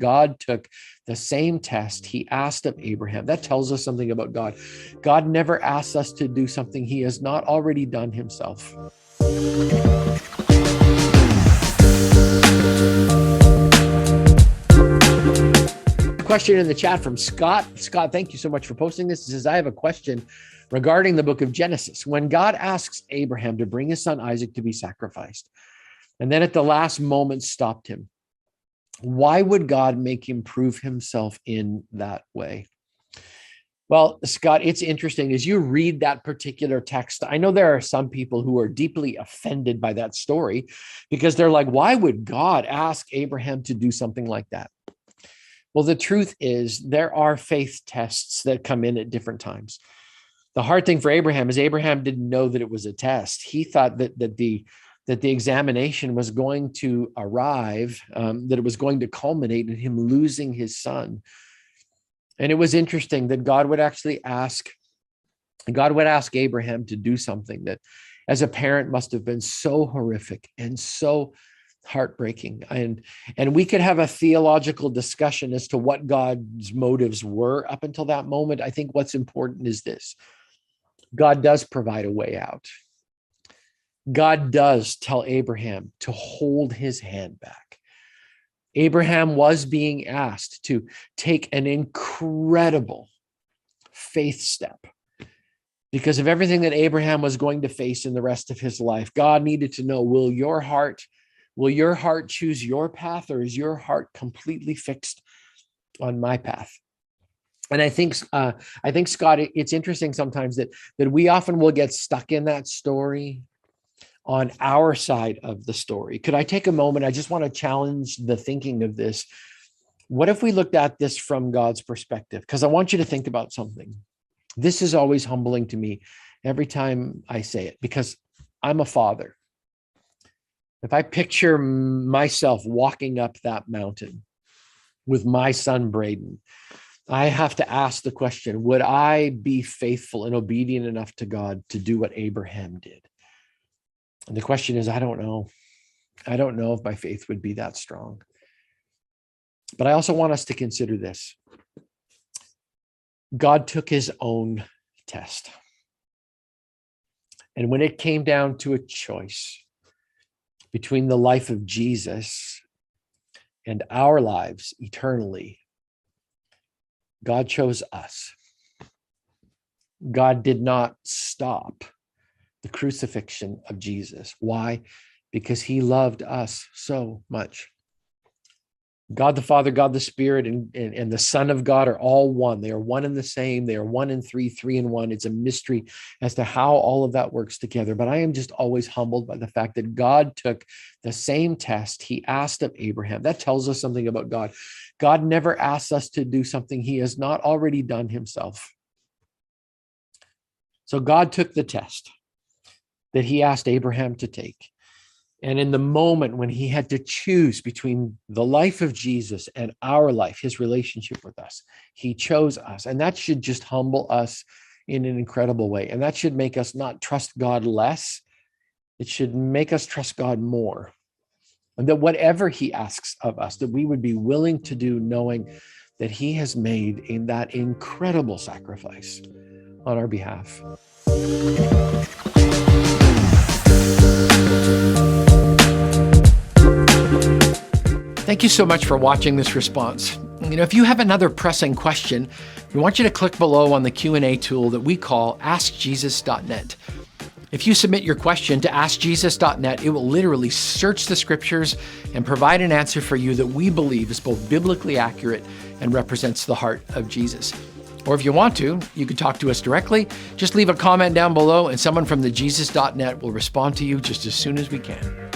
God took the same test he asked of Abraham. That tells us something about God. God never asks us to do something he has not already done himself. Question in the chat from Scott. Scott, thank you so much for posting this. He says, I have a question regarding the book of Genesis. When God asks Abraham to bring his son Isaac to be sacrificed, and then at the last moment stopped him, why would God make him prove himself in that way? Well, Scott, it's interesting. As you read that particular text, I know there are some people who are deeply offended by that story because they're like, why would God ask Abraham to do something like that? Well, the truth is there are faith tests that come in at different times. The hard thing for Abraham is Abraham didn't know that it was a test. He thought that the examination was going to arrive, that it was going to culminate in him losing his son. And it was interesting that God would ask Abraham to do something that as a parent must have been so horrific and so heartbreaking. And we could have a theological discussion as to what God's motives were up until that moment. I think what's important is this: God does provide a way out. God does tell Abraham to hold his hand back. Abraham was being asked to take an incredible faith step because of everything that Abraham was going to face in the rest of his life. God needed to know, will your heart choose your path, or is your heart completely fixed on my path? And I think, Scott, it's interesting sometimes that we often will get stuck in that story on our side of the story. Could I take a moment? I just want to challenge the thinking of this. What if we looked at this from God's perspective? Because I want you to think about something. This is always humbling to me every time I say it, because I'm a father. If I picture myself walking up that mountain with my son, Braden, I have to ask the question, would I be faithful and obedient enough to God to do what Abraham did? And the question is, I don't know. I don't know if my faith would be that strong. But I also want us to consider this. God took his own test. And when it came down to a choice between the life of Jesus and our lives eternally, God chose us. God did not stop the crucifixion of Jesus. Why? Because he loved us so much. God the Father, God the Spirit, and the Son of God are all one. They are one and the same. They are one in three, three in one. It's a mystery as to how all of that works together. But I am just always humbled by the fact that God took the same test he asked of Abraham. That tells us something about God. God never asks us to do something he has not already done himself. So God took the test that he asked Abraham to take. And in the moment when he had to choose between the life of Jesus and our life, his relationship with us, he chose us. And that should just humble us in an incredible way. And that should make us not trust God less. It should make us trust God more. And that whatever he asks of us, that we would be willing to do, knowing that he has made in that incredible sacrifice on our behalf. Thank you so much for watching this response. If you have another pressing question, we want you to click below on the Q&A tool that we call AskJesus.net. If you submit your question to AskJesus.net, it will literally search the scriptures and provide an answer for you that we believe is both biblically accurate and represents the heart of Jesus. Or if you want to, you can talk to us directly. Just leave a comment down below and someone from the Jesus.net will respond to you just as soon as we can.